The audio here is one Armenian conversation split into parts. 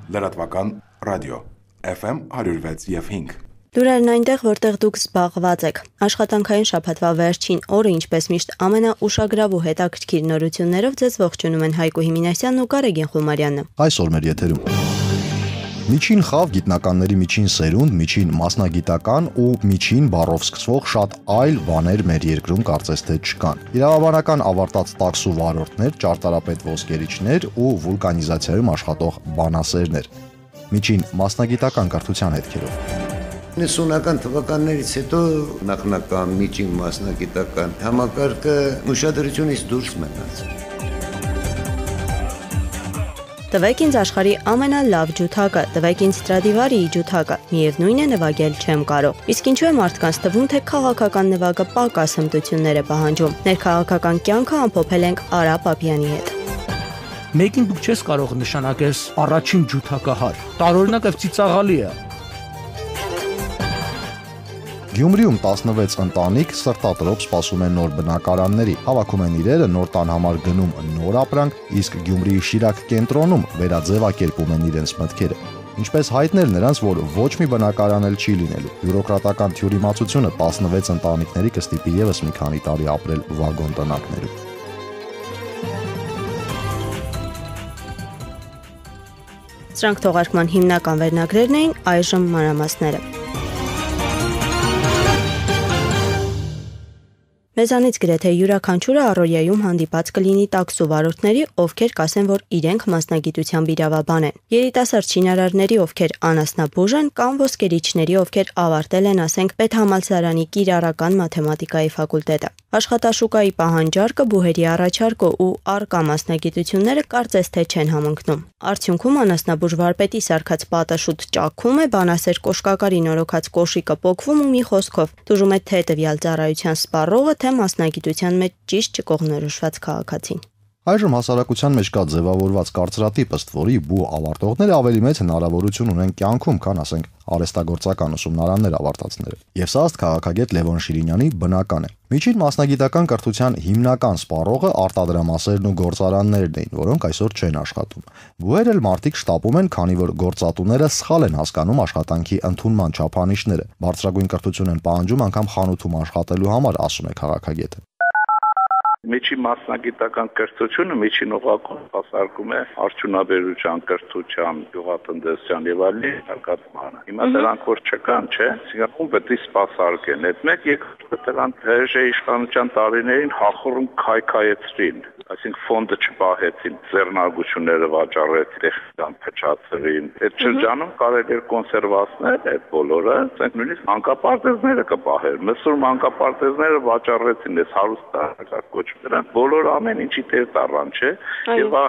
Լրատվական ռադիո FM 106 և 5 Լուրերն այնտեղ, որտեղ դուք զբաղված եք։ Աշխատանքային շաբաթվա վերջին օրը, ինչպես միշտ, ամենաուշագրավ ու հետաքրքիր նորություններով ձեզ ողջունում են Հայկո Հիմինասյանն ու Գարեգին Խուլմարյանը։ Այսօր մեր եթերում միջին խավ գիտնականների միջին սերունդ, միջին մասնագիտական ու միջին բառով սկսվող շատ այլ բաներ մեր երկրում կարծես թե չկան։ Իրավաբանական ավարտած տաքսու վարորդներ, ճարտարապետ ոսկերիչներ ու վուլկանիզացիայում աշխատող բանասերներ։ Միջին մասնագիտական կրթության հետքերով 90-ական թվականներից հետո նախնական, միջին մասնագիտական համակարգը ուշադրությունից դուրս մնաց։ Տվեք ինձ աշխարհի ամենալավ ջութակը, տվեք ինձ Ստրադիվարիի ջութակը, միևնույն է նվագել չեմ կարող։ Իսկ ինչու է մարդկանց թվում, թե քաղաքական նվագը պակաս հմտություններ է պահանջում։ Ներքաղաքական կյանքը ամփոփել ենք Արա Պապյանի հետ։ Մեկին դուք չես կարող նշանակես առաջին ջութակահար։ Տարօրինակ եւ ծիծաղալի է։ Գյումրիում 16 ընտանիք սրտատրոփ սպասում են նոր բնակարանների, հավաքում են իրերը, նոր տան համար գնում նոր ապրանք, իսկ Գյումրիի Շիրակ կենտրոնում վերաձևակերպում են իրենց մտքերը։ Ինչպես հայտնել նրանց, որ ոչ մի բնակարան էլ չի լինելու։ Բյուրոկրատական թյուրիմացությունը 16 ընտանիքների կստիպի եւս մի քանի տարի ապրել վագոն տնակներում։ Սրանք թողարկման հիմնական վերնագրերն էին, այժմ մանրամասները։ Մեզանից գրեթե յուրաքանչյուրը առօրյայում հանդիպած կլինի տաքսու վարորդների, ովքեր կասեն, որ իրենք մասնագիտությամբ իրավաբան են, երիտասարդ շինարարների, ովքեր անասնաբուժ են, կամ ոսկերիչների, ովքեր ավարտել են, ասենք, Պետհամալսարանի կիրառական մաթեմատիկայի ֆակուլտետը։ Աշխատաշուկայի պահանջարկը, բուհերի առաջարկը ու առկա մասնագիտությունները կարծես թե չեն համընկնում։ Արդյունքում անասնաբուժ վարպետի սարքած պատը շուտ ճաքում է, բանասեր կոշկակարի նորոգած կոշիկը պոկվում ու մի խոսքով դժում է թե տվյալ ծառայության սպառողը, թե մասնագիտության մեջ ճիշտ չկողմնորոշված քաղաքացին։ Այժմ հասարակության մեջ կա ձևավորված կարծրատիպ, ըստ որի բու ավարտողները ավելի մեծ հնարավորություն ունեն կյանքում, քան ասենք արհեստագործական ուսումնարաններ ավարտածները։ Եվ սա ըստ քաղաքագետ Լևոն Շիրինյանի բնական է։ Միջին մասնագիտական կրթության հիմնական սպառողը արտադրամասերն ու գործարաններն էին, որոնք այսօր չեն աշխատում։ Բուհեր էլ մարդիկ շտապում են, քանի որ գործատուները սխալ են հասկանում աշխատանքի ընդունման չափանիշները։ Բարձրագույն կրթություն են պահանջում անգամ խանութում աշխատելու համար, ասում է քաղաքագետը։ Միջին մասնագիտական կրթությունը միջին օղակում հասարկում է արդյունաբերության, կրթության, գյուղատնտեսության եւ այլն զարգացմանը։ Հիմա դրանք որ չկան, չէ՞, Սինգապուրում պետք է սպասարկեն։ Այդ մեկ երկրորդ դրանք հրեշե իշխանության տարիներին հախուռն քայքայեցրին, այսինքն ֆոնդը չպահեցին, ձեռնարկությունները վաճառեցին, տեխնիկան փչացրին։ Այդ շրջանում կարելի էր կոնսերվացնել այդ բոլորը, ասենք նույնիսկ մանկապարտեզները կպահեր։ Մսուր մանկապարտեզները վաճառեցին, այս հարուստ կոչ դրանք բոլոր ամեն ինչի տեր տառան, չէ՞։ Եվ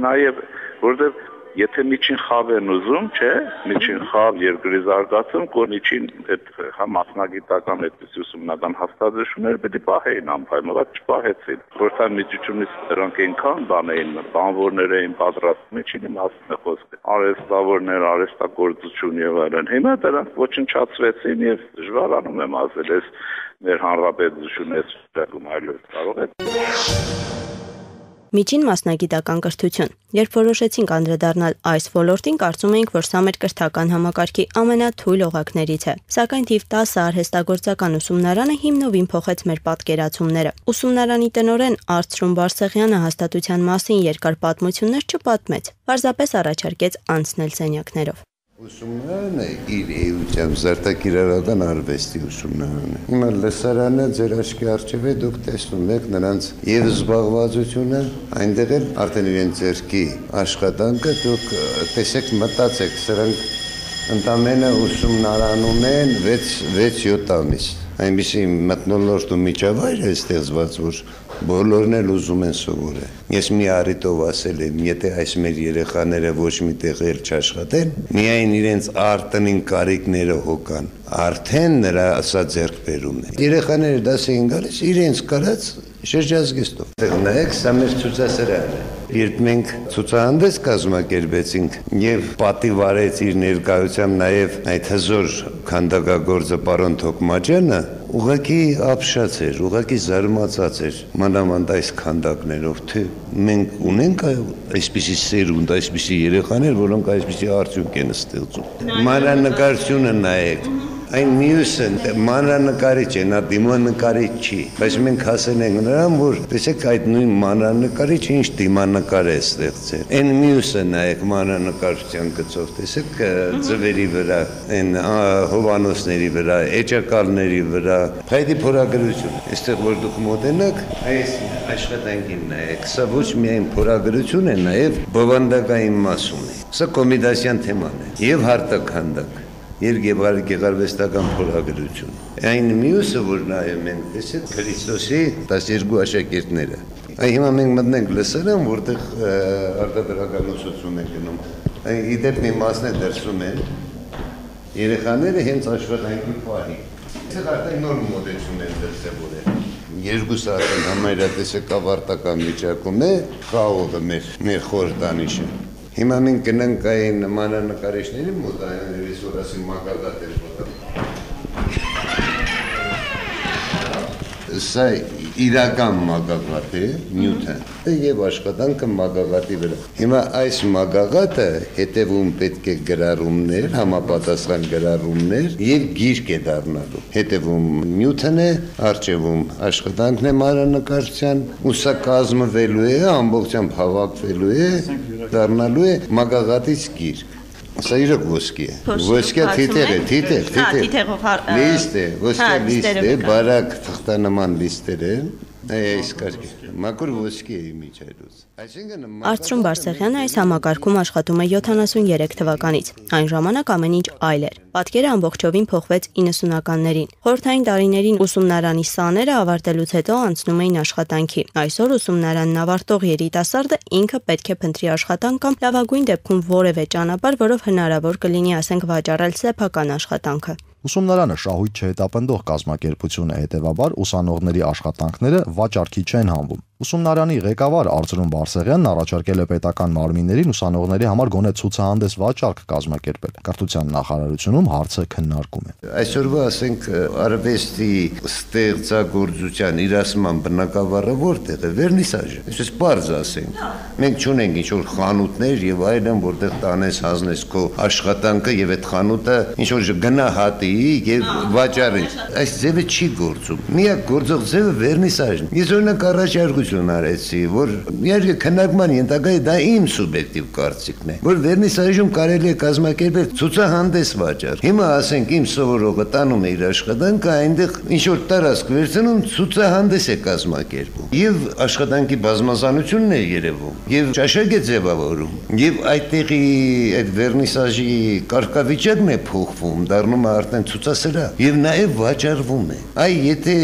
նաև որովհետև եթե միջին խավ են ուզում, չէ՞, միջին խավ երկրի զարգացում, միջին այդ մասնագիտական այդպես ուսումնական հաստատությունները պետք է պահեին անպայման, չպահեցին։ Խորհրդային միջությունից դրանք այնքան բան էին, բանվորներ էին պատրաստում, միջինի մասն է խոսքը։ Արհեստավորներ, արհեստագործություն եւ այլն։ Հիմա դրանք ոչնչացվեցին եւ դժվարանում եմ ասել, այս մեր հանրապետությունն է ստեղծում այլոց կարող է։ Միջին մասնագիտական կրթություն։ Երբ որոշեցինք անդրադառնալ այս ոլորտին, կարծում էինք, որ սա մեր կրթական համակարգի ամենաթույլ օղակներից է։ Սակայն թիվ 10 արհեստագործական ուսումնարանը հիմնովին փոխեց մեր պատկերացումները։ Ուսումնարանի տնօրեն Արծրուն Բարսեղյանը հաստատության մասին երկար պատմություններ չպատմեց, պարզապես առաջարկեց անցնել սենյակներով։ Ուսումնարանը իր էությամբ զարտակիրառական արվեստի ուսումնարան է։ Հիմա լսարանը ձեր աչքի առջև է, դուք տեսնում եք նրանց եւ զբաղվածությունը, այնտեղ էլ արդեն իրենց ձեռքի աշխատանքը, դուք տեսեք, մտածեք, սրանք ընդամենը ուսումնարանում են 6-7 ամիս։ Այնպիսի մթնոլորտ ու միջավայր է ստեղծված, որ բոլորն էլ ուզում են սովորել։ Ես մի առիթով ասել եմ, եթե այս մեր երեխաները ոչ մի տեղ էլ չաշխատեն, միայն իրենց արտոնին կարիքները հոգան, արդեն նրա ասա ձեռքբերումն է։ Երեխաները դաս էին գալիս իրենց կարած շրջազգեստով։ Նայեք, սա մեր ցուցասրահն է։ երբ մենք ցուցահանդես կազմակերպեցինք եւ պատիվ արեց իր ներկայությամբ նաեւ այդ հզոր քանդակագործը պարոն Թոքմաջյանը, ուղղակի ապշած էր, ուղղակի զարմացած էր մանավանդ այս քանդակներով, թե մենք ունենք այսպիսի սերունդ, այսպիսի երեխաներ, որոնք այսպիսի արդյունք են ստեղծում։ Մանրանկարությունը նայեք, այն մյուսը մանրանկարիչ է, նա դիմանկարիչ չի, բայց մենք հասել ենք նրան, որ տեսեք այդ նույն մանրանկարիչը ինչ դիմանկար է ստեղծել։ Այն մյուսը նայեք մանրանկարչության գծով, տեսեք ձվերի վրա, այն հովանոցների վրա, էջակալների վրա, փայտի փորագրություն։ Այստեղ որ դուք մոտենաք, այս աշխատանքին նայեք, սա ոչ միայն փորագրություն է, նաև բովանդակային մաս ունի։ Սա կոմիդասյան թեման է եւ հարտաքանդակ։ Գեղարվեստական փորագրություն։ Այն մյուսը, որ նայում ենք, տեսեք Քրիստոսի 12 աշակերտները։ Այ հիմա մենք մտնենք լսարան, որտեղ արտադրական ուսուցում են գնում։ Այն իդեպ մի մասն է դրսում են երեխաները հենց աշխատանքի պահի։ Այդտեղ արդեն նոր մոդելություն են դրսևորել։ 2 սաատն համարյա տեսեք ավարտական վիճակում է խաղողը մեր խորհրդանիշը։ Հիմա մենք գնանք այն մանրանկարիչների մոտ, այն ռեսուրսի մագաղաթ էր մոտ։ Սա իրական մագաղաթ է, նյութը, եւ աշխատանքը մագաղաթի վրա։ Հիմա այս մագաղաթը հետևում պետք է գրառումներ, համապատասխան գրառումներ եւ գիրք է դառնալու։ Հետևում նյութն է, արջևում աշխատանքն է մանրանկարչության, ու սա կազմվելու է, ամբողջությամբ հավաքվելու է, դառնալու է մագաղաթից գիրք։ Սա իրոք ոսկի է։ Ոսկյա թիթեղ է, թիթեղ։ Լիստ է, ոսկյա լիստ է, բարակ թղթանման լիստեր են։ Այս կարգի մակուր ոսկի է միջայլուց։ Այսինքն Արծրուն Բարսեղյանը այս համակարգում աշխատում է 73 թվականից։ Այն ժամանակ ամեն ինչ այլ էր։ Պատկերը ամբողջովին փոխվեց 90-ականներին։ Խորհրդային տարիներին ուսումնարանի սաները ավարտելուց հետո անցնում էին աշխատանքի։ Այսօր ուսումնարանն ավարտող երիտասարդը ինքը պետք է փնտրի աշխատանք կամ լավագույն դեպքում որևէ ճանապարհ, որով հնարավոր կլինի, ասենք, վաճառել սեփական աշխատանքը։ Ուսումնարանը շահույթ չհետապնդող կազմակերպություն է, հետևաբար ուսանողների աշխատանքները վաճառքի չեն հանվում։ Ուսումնարանի ղեկավար Արծրուն Բարսեղյանն առաջարկել է պետական մարմիններին ուսանողների համար գոնե ցուցահանդես վաճառք կազմակերպել։ Կրթության նախարարությունում հարցը քննարկում է։ Այսօրվա, ասենք, արվեստի ստեղծագործության իրացման բնակավարը որտեղ է, վերնիսաժը։ Այսպես պարզ ասենք, մենք չունենք ինչ-որ խանութներ եւ այլն, որտեղ տանես հանձնես քո աշխատանքը եւ այդ խանութը ինչ-որ գնահատի եւ վաճառի։ Այս ձևը չի գործում։ Միակ գործող ձևը վերնիսաժն է։ Ես օրինակ առաջարկություն արեցի, որ իհարկե քննարկման ենթակա է, դա իմ սուբյեկտիվ կարծիքն է, որ վերնիսաժում կարելի է կազմակերպել ցուցահանդես վաճառ։ Հիմա ասենք իմ սովորողը տանում է իր աշխատանքը, այնտեղ ինչ-որ տարածք վերցնում, ցուցահանդես է կազմակերպում։ Եվ աշխատանքի բազմազանությունն է երևում, եւ ճաշակ է ձևավորում, եւ այդտեղի այդ վերնիսաժի կարգավիճակն է փոխվում, դառնում է արդեն ցուցասրահ եւ նաեւ վաճառվում է։ Այ եթե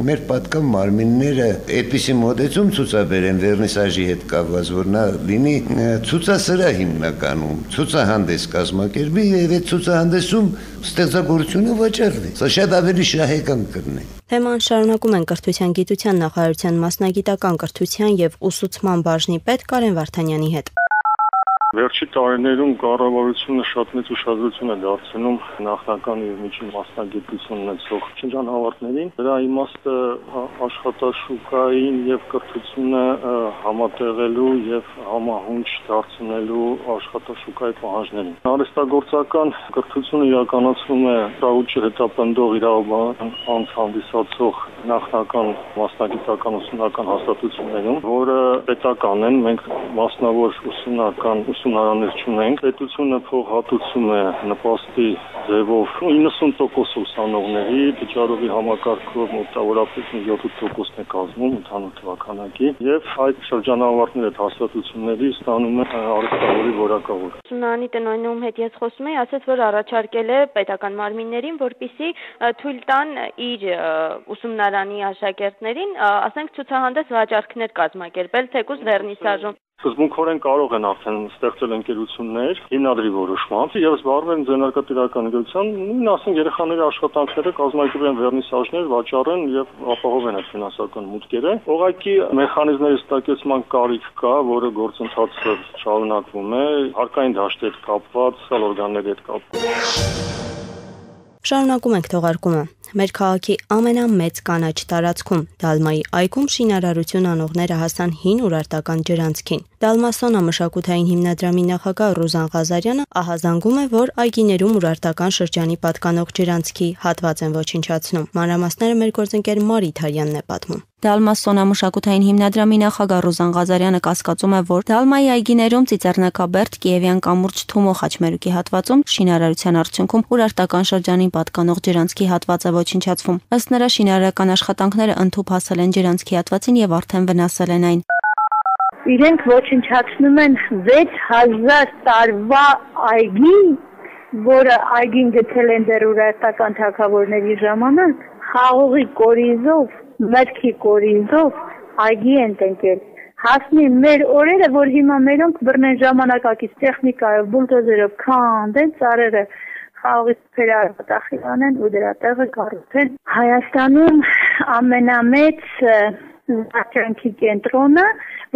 մեր պատկան մարմինները այդպիսի մոտեցում ցուցաբերեն վերնիսաժի հետ կապված, որ նա լինի ցուցասրահ հիմնականում, ցուցահանդես կազմակերպի եւ այդ ցուցահանդեսում ստեղծագործությունը վաճառվի։ Սա շատ ավելի շահեկան կլինի։ Թեման շարունակում են կրթության գիտության նախարարության մասնագիտական կրթության եւ ուսուցման բաժնի պետ Կարեն Վարդանյանի հետ։ Վերջի տարիներում կառավարությունը շատ մեծ ուշադրություն է դարձնում նախնական եւ միջին մասնագիտություն ունեցող շրջանավարտներին։ Դրա իմաստը աշխատաշուկային եւ կրթությունը համատեղելու եւ համահունչ դարձնելու աշխատաշուկայի պահանջներին։ Արհեստագործական կրթությունը իրականացվում է շահույթ հետապնդող իրավաբան անց հանդիսացող նախնական մասնագիտական ուսումնական հաստատություններում, որը պետական են, մենք մասնավոր ուսումնարաններ չունենք։ Պետությունը փոխհատուցում է նպաստի ձևով 90% ուսանողների, վճարովի համակարգով մոտավորապես 7% է կազմում ընդհանուր թվականակի, եւ այդ շրջանավարտները հաստատությունների ստանում են արհեստավորի որակավոր։ Ուսումնարանի տնօրինում հետ ես խոսում եի, ասաց, որ առաջարկել է պետական մարմիններին, որպեսզի թույլ տան իր ուսումնարանի աշակերտներին, ասենք, ցուցահանդես վաճառքներ կազմակերպել թեկուզ վերնիսաժում։ Սկզբունքորեն կարող են արդեն ստեղծել ընկերություններ հիմնադրի որոշմամբ եւ զբաղվել ձեռնարկատիրական գիտության, ասենք երեխաների աշխատանքները կազմակերպեն վերնիսաժներ, վաճառեն եւ ապահովեն այդ ֆինանսական մուտքերը։ Ուղղակի մեխանիզմների ստակեցման կարիք կա, որը գործընթացը շարունակվում է, հարկային դաշտի հետ կապված, սալ օրգանների հետ կապված։ Շարունակում ենք թողարկումը։ Մեր քաղաքի ամենամեծ կանաչ տարածքում Դալմայի այգում շինարարություն անողները հասան հին ուրարտական ջրանցքին։ Դալմասոնա մշակութային հիմնադրամի նախագահ Ռուզան Ղազարյանը ահազանգում է, որ այգիներում ուրարտական շրջանի պատկանող ջրանցքի հատված են ոչնչացնում։ Մանրամասները մեր գործընկեր Մարի Թարյանն է պատմում։ Դալմասոնա մշակութային հիմնադրամի նախագահ Ռուզան Ղազարյանը կասկածում է, որ Դալմայի այգիներում Ծիծեռնակաբերդ, Կիևյան կամուրջ Թումո խաչմերուկի հատվածում շինարարության արդյունքում ուրարտական շրջանին պատկանող ջրանցքի հատվածը ոչնչացվում։ Ըստ նրա, շինարարական աշխատանքները ընդհուպ հասել են ջրանցքի հատվածին եւ արդեն վնասել են այն։ Իրենք ոչնչացնում են 6000 տարվա այգի, որը այգին գտել են դեռ ուրարտական թագավորների ժամանակ, խաղողի կորիզով, մրգի կորիզով այգի են տնկել։ Հասնի մեր օրերը, որ հիմա մերոնք բռնեն ժամանակակից տեխնիկայով, բուլդոզերով քանդեն ծառերը, խաղողի փերարտախիլ անեն ու դրա տեղը կառուցեն։ Հայաստանում ամենամեծ զարգանքի կենտրոնը,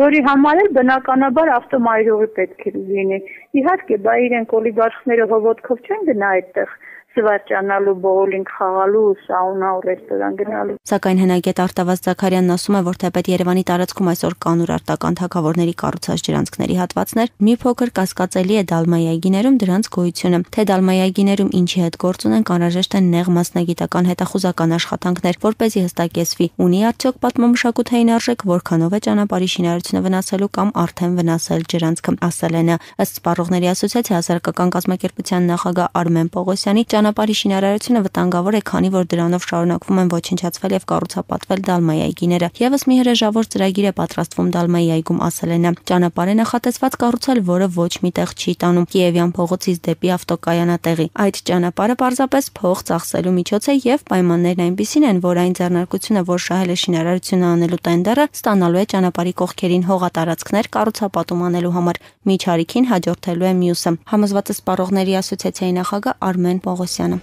որի համար էլ բնականաբար ավտոմայրուղի պետք է լինի։ Իհարկե, բա իրենք օլիգարխները հովոտքով չեն գնա այդտեղ զվարճանալու, բոուլինգ խաղալու, սաունա ու ռեստորան գնալու։ Սակայն հնագետ Արտավազ Զաքարյանն ասում է, որ թեպետ Երևանի տարածքում այսօր կան ուրարտական թագավորների կառուցած ջրանցքների հատվածներ, մի փոքր կասկածելի է Դալմայի այգիներում դրանց գոյությունը։ Թե Դալմայի այգիներում ինչի հետ գործ ունեն, անհրաժեշտ են նեղ մասնագիտական հետախուզական աշխատանքներ, որպեսզի հստակեցվի՝ ունի արդյոք պատմամշակութային արժեք, որքանով է ճանապարհի շինարարությունը վնասելու կամ արդեն վնասել ջրանցքը, ասել են ըստ Սպառողների ասոցիացիայի հասարակական կազմակերպության նախագահ Արմեն Պողոսյանի ճանապարհի շինարարությունը վտանգավոր է, քանի որ դրանով շարունակվում են ոչնչացվել եւ կառուցապատվել Դալմայի այգիները։ Եվս մի հրեժավոր ծրագիր է պատրաստվում Դալմայի այգում, ասել են։ Ճանապարհ է նախատեսված կառուցել, որը ոչ մի տեղ չի տանում Կիևյան փողոցից դեպի ավտոկայանատեղի։ Այդ ճանապարհը պարզապես փող ծախսելու միջոց է եւ պայմաններն այնպիսին են, որ այն ձեռնարկությունը, որ շահել է շինարարությունը անելու տենդերը, ստանալու է ճանապարհի կողքերին հողատարածքներ կառուցապատում անելու համար։ Միջարիքին հաջորդելու է մյուսը։ Համոզված է Սպառողների ասոցիացիայի նախագահ Արմեն Պողոսյանը։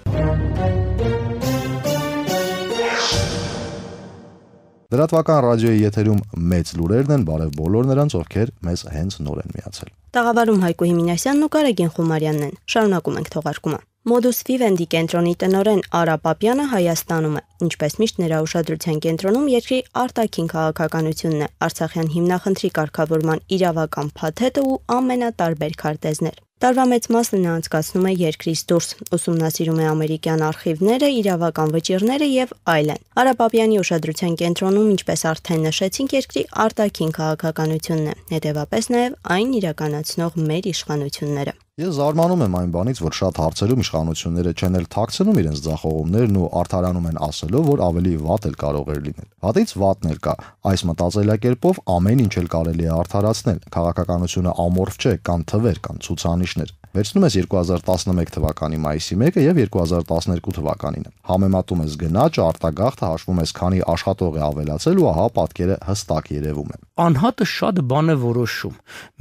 Լրատվական ռադիոյի եթերում մեծ լուրերն են, բարև բոլոր նրանց, ովքեր մեզ հենց նոր են միացել։ Տաղավարում Հայկո Հիմինասյանն ու Կարագին Խումարյանն են։ Շարունակում ենք թողարկումը։ Modus Vivendi կենտրոնի տնօրեն Արա Պապյանը Հայաստանում է։ Ինչպես միշտ նրա ուշադրության կենտրոնում երկրի արտաքին քաղաքականությունն է, Արցախյան հիմնախնդրի կարգավորման իրավական փաթեթը ու ամենատարբեր քարտեզներ։ Տարվա մեծ մասը նա անցկացնում է երկրից դուրս, ուսումնասիրում է ամերիկյան արխիվները, իրավական վճիռները եւ այլն։ Արա Պապյանի ուշադրության կենտրոնում, ինչպես արդեն նշեցինք, երկրի արտաքին քաղաքականությունն է, հետեւապես նաեւ այն իրականացնող մեր իշխանությունները։ Ես զարմանում եմ այն բանից, որ շատ հարցերում իշխանությունները չեն էլ թաքցնում իրենց ձախողումներն ու արդարանում են ասելով, որ ավելի վատ էլ կարող էր լինել։ Վատից վատն էլ կա։ Այս մտածելակերպով ամեն ինչ էլ կարելի է արդարացնել։ Քաղաքականությունը ամորֆ չէ, կան թվեր, կան ցուցանիշներ։ Վերցնում ես 2011 թվականի մայիսի 1-ը եւ 2012 թվականինը։ Համեմատում ես գնաճը, արտագաղթը, հաշվում ես քանի աշխատող է ավելացել ու ահա պատկերը հստակ երևում է։ Անհատը շատ բան է որոշում։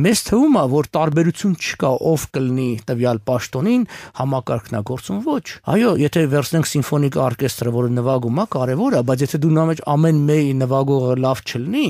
Մեզ թվում է, որ տարբերություն չկա, ով կլինի տվյալ պաշտոնին, համակարգնագործում ոչ։ Այո, եթե վերցնենք սիմֆոնիկ օրկեստրը, որը նվագում է, կարևոր է, բայց եթե դու նա մեջ ամեն մեկ նվագողը լավ չլինի,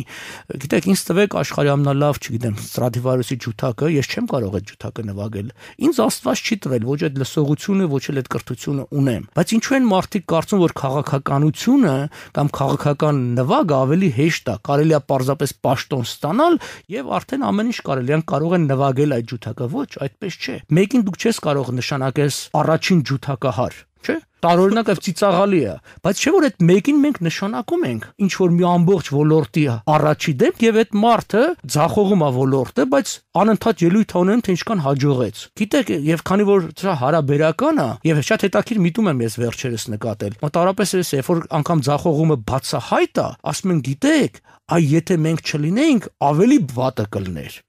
գիտեք, ինձ տվեք աշխարհի ամենալավ, չգիտեմ, Ստրադիվարուսի ջութակը, ես չեմ կարող այդ ջութակը նվագել։ Ինձ Աստված չի տվել ոչ այդ լսողությունը, ոչ էլ այդ կրթությունը ունեմ։ Բայց ինչու են մարդիկ կարծում, որ քաղաքականությունը կամ քաղաքական նվագը ավելի հեշտ է, կարելի է պարզապես պաշտոն ստանալ եւ արդեն ամեն ինչ կարելի է կարող են նվագել այդ ջութակը։ Ոչ, այդպես չէ։ Մեկին դուք չես կարող նշանակես առաջին ջութակահար, չէ՞։ Տարօրինակ եւ ծիծաղալի է, բայց չէ՞ որ այդ մեկին մենք նշանակում ենք ինչ որ մի ամբողջ ոլորտի առաջի դեպք եւ այդ մարդը ձախողում է ոլորտը, բայց անընդհատ ելույթ ունեն թե ինչքան հաջողեց։ Գիտեք, եւ քանի որ դա հարաբերական է եւ շատ հետաքրքիր միտում եմ ես վերջերս նկատել։ Մոտավորապես երբ որ անգամ ձախողումը բացահայտ է, ասում են գիտեք, այ եթե մենք չլինեինք, ավելի վատը կլներ։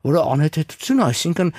Որը անհեթեթություն է, այսինքն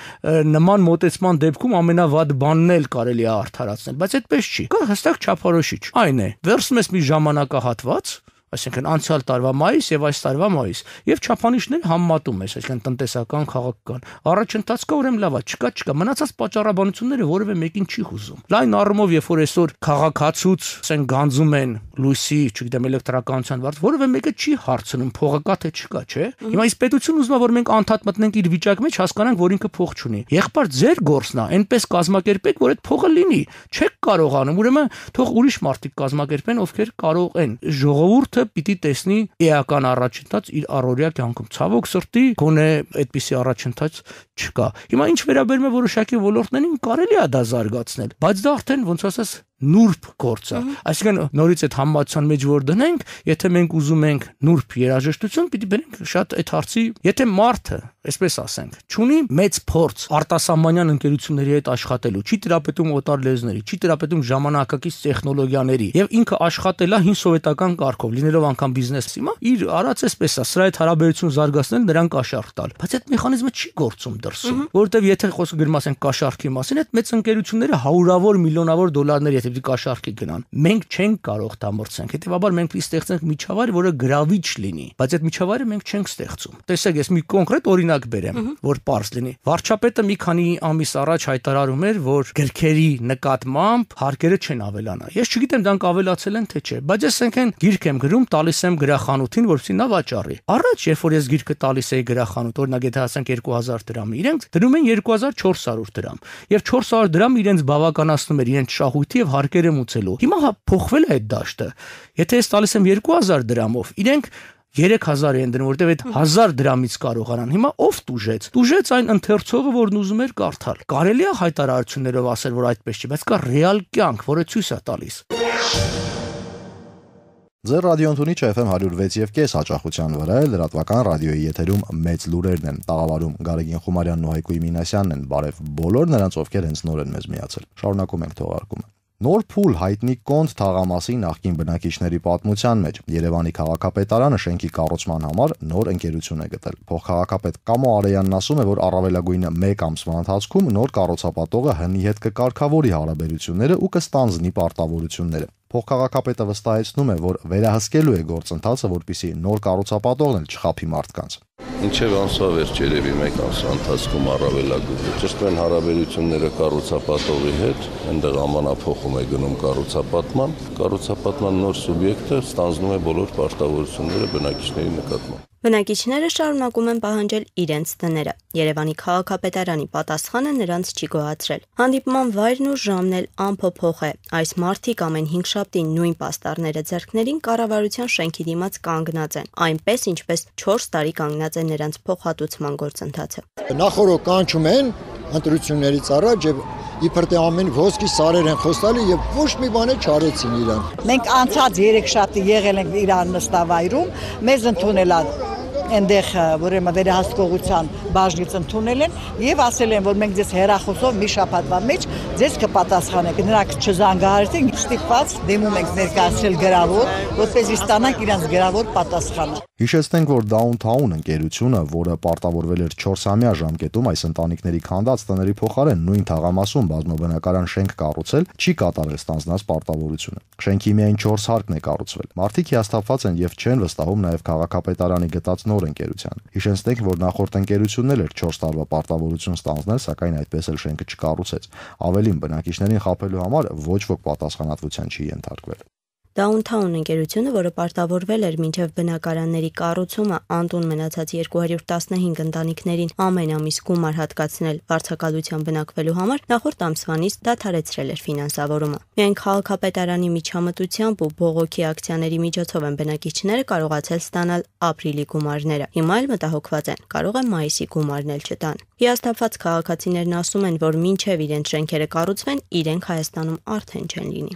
նման մոտեցման դեպքում ամենավատ բանն էլ կարելի է արդարացնել, բայց այդպես չի։ Կա հստակ չափորոշիչ։ Այն է, վերցնում ես մի ժամանակահատված, այսինքն անցյալ տարվա մայիս եւ այս տարվա մայիս, եւ չափանիշները համեմատում ես, այսինքն տնտեսական, քաղաքական։ Առաջընթաց կա, ուրեմն լավ է, չկա, մնացած պատճառաբանությունները որևէ մեկին չի հուզում։ Լայն առումով, երբ որ այսօր քաղաքացուց, ասենք, գանձում են լույսի, չգիտեմ, էլեկտրականության վարձ, որևէ մեկը չի հարցնում փողը կա թե չկա, չէ։ Հիմա այս պետությունը ուզում է, որ մենք անդադ մտնենք իր վիճակի մեջ, հասկանանք, որ ինքը փող չունի։ Եղբայր ձեր գործն է, այնպես կազմակերպեք, որ այդ փողը լինի։ Չեք կարողանում, ուրեմն թող ուրիշ մարդիկ կազմակերպեն, ովքեր կարող են։ Ժողովուրդը պիտի տեսնի էական առաջընթաց իր առօրյա կյանքում։ Ցավոք սրտի, գոնե այդպիսի առաջընթաց չկա։ Հիմա ինչ վերաբերում է որոշակի ոլորտներին, կարելի է դա զարգացնել, բայց դա արդեն ոնց ասես նուրբ գործ է։ Այսինքն նորից այդ համացան մեջ որ դնենք, եթե մենք ուզում ենք նուրբ երաժշտություն, պիտի բերենք շատ այդ հարցի, եթե մարդը, այսպես ասենք, չունի մեծ փորձ արտասահմանյան ընկերությունների հետ աշխատելու, չի տիրապետում օտար լեզուների, չի տիրապետում ժամանակակից տեխնոլոգիաների եւ ինքը աշխատել է հին սովետական կարգով, լինելով անգամ բիզնես, հիմա իր արած էսպես է, սրա այդ հարաբերություն զարգացնել, նրան կաշառք տալ։ Բայց այդ մեխանիզմը չի գործում դրսում, որովհետեւ եթե խոսքը գրում ասենք կաշառքի մասին, այդ մեծ ընկերությունները հարյուրավոր միլիոնավոր դոլարներ եթե կաշառքի գնան։ Մենք չենք կարող դա մրցենք։ Հետևաբար մենք պիտի ստեղծենք միջավայր, որը գրավիչ լինի, բայց այդ միջավայրը մենք չենք ստեղծում։ Տեսեք, ես մի կոնկրետ օրինակ բերեմ, որ պարզ լինի։ Վարչապետը մի քանի ամիս առաջ հայտարարում էր, որ գրքերի նկատմամբ հարկերը չեն ավելանա։ Ես չգիտեմ դրանք ավելացել են թե չէ, բայց ես այնքան գիրք եմ գրում, տալիս եմ գրախանութին, որպեսզի նա վաճառի։ Առաջ, երբ որ ես գիրքը տալիս էի գրախանութ, օրինակ եթե ասենք 2000 դրամի, իրենք դնում են 2400 դրամ։ Եվ 400 դրամ իրենց բավականացնում էր իրենց շահույթի եւ հարկերը մուծելու։ Հիմա փոխվել է այդ դաշտը։ Եթե ես տալիս եմ 2000 դրամով, իրենք 3000 են դնում, որտեղ այդ 1000 դրամից կարողանան։ Հիմա ով տուժեց։ Տուժեց այն ընթերցողը, որն ուզում էր կարդալ։ Կարելի է հայտարարություններով ասել, որ այդպես չի, բայց կա ռեալ կյանք, որը ցույց է տալիս։ Ձեր ռադիոընթունիչ FM 106.5 հաճախության վրա է լրատվական ռադիոյի եթերում մեծ լուրերն են։ Տաղավարում Գարեգին Խումարյանն ու Հայկույ Մինասյանն են։ Բարև բոլոր նրանց, ովքեր հենց նոր են մեզ միացել։ Շարունակում ենք թողարկումը։ Նոր փուլ հայտնի կոնդ թաղամասի նախկին բնակիչների պատմության մեջ Երևանի քաղաքապետարանը շենքի կառուցման համար նոր ընկերություն է գտել։ Փոխքաղաքապետ Կամո Արեյանն ասում է, որ առավելագույնը 1 ամսվա ընթացքում նոր կառուցապատողը հնի հետ կկարգավորի հարաբերությունները ու կստանձնի պարտավորությունները։ Փոխքաղաքապետը վստահեցնում է, որ վերահսկելու է գործընթացը, որպեսզի նոր կառուցապատողն էլ չխաբի մարդկանց։ Ինչև ամսվա վերջ երևի 1 ամսվա ընթացքում առավելագույնը ճշտվեն հարաբերությունները կառուցապատողի հետ, այնտեղ ամանափոխում է գնում կառուցապատման նոր սուբյեկտը ստանձնում է բոլոր պարտավորությունները բնակիչների նկատմամբ։ Բնակիչները շարունակում են պահանջել իրենց տները։ Երևանի քաղաքապետարանի պատասխանը նրանց չի գոհացրել։ Հանդիպման վայրն ու ժամն էլ անփոփոխ է։ Այս մարդիկ ամեն 5 շաբթին նույն պաստառները ձեռքներին կառավարության շենքի դիմաց կանգնած են, այնպես ինչպես 4 տարի կանգնած է նրանց փոխհատուցման գործընթացը։ Նախորդ կանչում են ընտրություններից առաջ եւ իբր թե ամեն ոսկի սարեր են խոստալի եւ ոչ մի բան չարեցին իրան։ Մենք անցած 3 շաբթի եղել ենք իրան նստավայրում, մեզ ընդունել այնտեղ ուրեմն վերահսկողության բաժնից ընդունել են եւ ասել են, որ մենք ձեզ հեռախոսով մի շաբաթվա մեջ ձեզ կպատասխանենք։ Նրանք չզանգահարեցին, ստիպված դեմում ենք ներկայացրել գրավոր, որպեսզի ստանանք իրանց գրավոր պատասխանը։ Հիշեցնենք, որ Downtown ընկերությունը, որը պարտավորվել էր 4-ամյա ժամկետում այս ընտանիքների քանդած տների փոխարեն նույն թաղամասում բազմաբնակարան շենք կառուցել, չի կատարել ստանձնած պարտավորությունը։ Շենքի միայն 4 հարկն է կառուցվել։ Մարդիկ հիասթափված են եւ չեն վստահում նաեւ քաղաքապետարանի գտած նոր ընկերության։ Հիշեցնենք, որ նախորդ ընկերությունն էլ էր 4 տարվա պարտավորություն ստանձնել, սակայն այդպես էլ շենքը չկառուցեց։ Ավելին, բնակիչներին խաբելու համար ոչ ոք պատասխանատվության չի ենթարկվել։ Downtown ընկերությունը, որը պարտավորվել էր մինչև բնակարանների կառուցումը անտուն մնացած 215 ընտանիքներին ամեն ամիս գումար հատկացնել վարձակալության բնակվելու համար, նախորդ ամսվանից դադարեցրել էր ֆինանսավորումը։ Միայն քաղաքապետարանի միջամտությամբ ու բողոքի ակցիաների միջոցով են բնակիչները կարողացել ստանալ ապրիլի գումարները։ Հիմա էլ մտահոգված են, կարող է մայիսի գումարն էլ չտան։ Հիասթափված քաղաքացիներն ասում են, որ մինչև իրենց շենքերը կառուցվեն, իրենք Հայաստանում արդեն չեն լինի։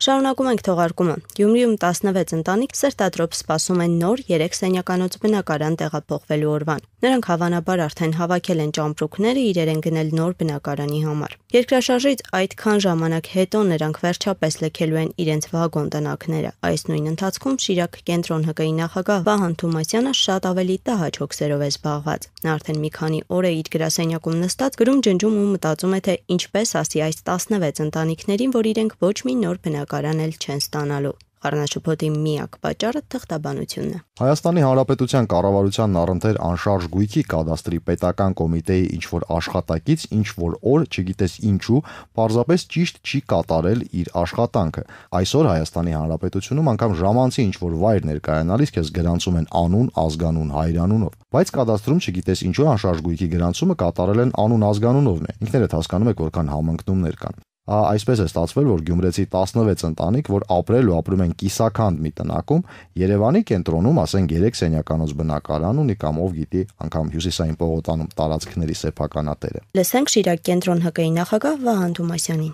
Շարունակում ենք թողարկումը։ Գյումրիում 16 ընտանիք սերտադրոպ սպասում են նոր 3 սենյականոց բնակարան տեղափոխվելու օրվան։ Նրանք հավանաբար արդեն հավաքել են ճամպրուկները, իրեր են գնել նոր բնակարանի համար։ Երկրաշարժից այդքան ժամանակ հետո նրանք վերջապես լքելու են իրենց վագոն տնակները։ Այս նույն ընթացքում Շիրակ կենտրոն ՀԿ-ի նախագահ Վահան Թումասյանը շատ ավելի տհաճ հոգսերով է զբաղված։ Նա արդեն մի քանի օր է իր գրասենյակում նստած, գրում-ջնջում ու մտածում է, թե ինչպես ասի այս 16 ընտանիքներին, որ իրենք ոչ մի նոր բնակարան էլ չեն ստանալու։ Խառնաշփոթի միակ պատճառը թղթաբանությունն է։ Հայաստանի Հանրապետության կառավարության առընթեր անշարժ գույքի կադաստրի պետական կոմիտեի ինչ-որ աշխատակից ինչ-որ օր, չգիտես ինչու, պարզապես ճիշտ չի կատարել իր աշխատանքը։ Այսօր Հայաստանի Հանրապետությունում անգամ ժամանցի ինչ-որ վայր ներկայանալիս քեզ գրանցում են անուն, ազգանուն, հայրանունով։ Բայց կադաստրում չգիտես ինչու անշարժ գույքի գրանցումը կատարել են անուն ազգանունովն է։ Ինքներդ հասկանում եք որքան համընկնումներ կան։ Այսպես է ստացվել, որ Գյումրեցի 16 ընտանիք, որ ապրել ու ապրում են կիսաքանդ մի տնակում, Երևանի կենտրոնում, ասենք 3 սենյականոց բնակարան ունի կամ ով գիտի, անգամ հյուսիսային պողոտանում տարածքների սեփականատերը։ Լսենք Շիրակ կենտրոն ՀԿ-ի նախագահ Վահան Թումասյանին։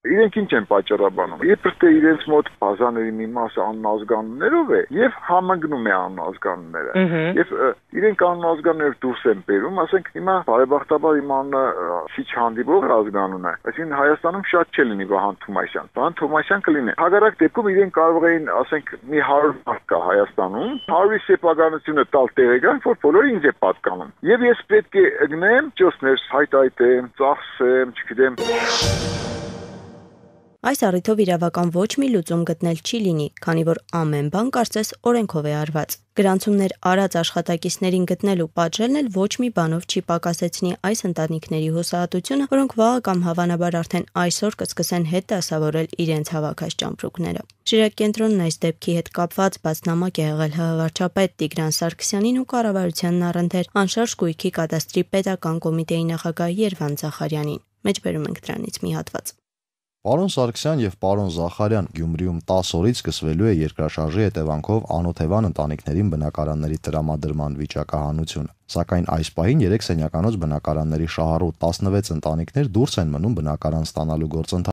Իրենք ինչ են պատճառաբանում։ Երբ թե իրենց մոտ բազաների մի մասը անազգանուններով է եւ համընկնում է անազգանունները։ Եվ իրենք անազգանուններ դուրս են բերում, ասենք հիմա բարեբախտաբար իմ անունը քիչ հանդիպող ազգանուն է։ Այսինքն Հայաստանում շատ չէ լինի Վահան Թումասյան։ Վահան Թումասյան կլինի։ Հակառակ դեպքում իրենք կարող էին, ասենք, մի 100 մարդ կա Հայաստանում, 100-ի սեփականությունը տալ տեղեկանք, որ բոլորը ինձ է պատկանում։ Եվ ես պետք է գնեմ, ճոսներ հայտայտեմ, ծախսեմ, չգիտեմ։ Այս առիթով իրավական ոչ մի լուծում գտնել չի լինի, քանի որ ամեն բան կարծես օրենքով է արված։ Գրանցումներ արած աշխատակիցներին գտնելու պատժելն էլ ոչ մի բանով չի պակասեցնի այս ընտանիքների հուսահատությունը, որոնք վաղը կամ հավանաբար արդեն այսօր կսկսեն հետ դասավորել իրենց հավաքած ճամպրուկները։ Շիրակ կենտրոնն այս դեպքի հետ կապված բացնամակ է եղել ՀՀ վարչապետ Տիգրան Սարգսյանին ու կառավարությանն առընթեր անշարժ գույքի կադաստրի պետական կոմիտեի նախագահ Երվան Զախարյանին։ Մեջբերում ենք դրանից մի հատված։ Պարոն Սարգսյան եւ պարոն Զախարյան, Գյումրիում 10 օրից սկսվելու է երկրաշարժի հետևանքով անօթևան ընտանիքներին բնակարանների տրամադրման վիճակահանությունը։ Սակայն այս պահին 3 սենյականոց բնակարանների շահառու 16 ընտանիքներ դուրս են մնում բնակարան ստանալու գործընթացից։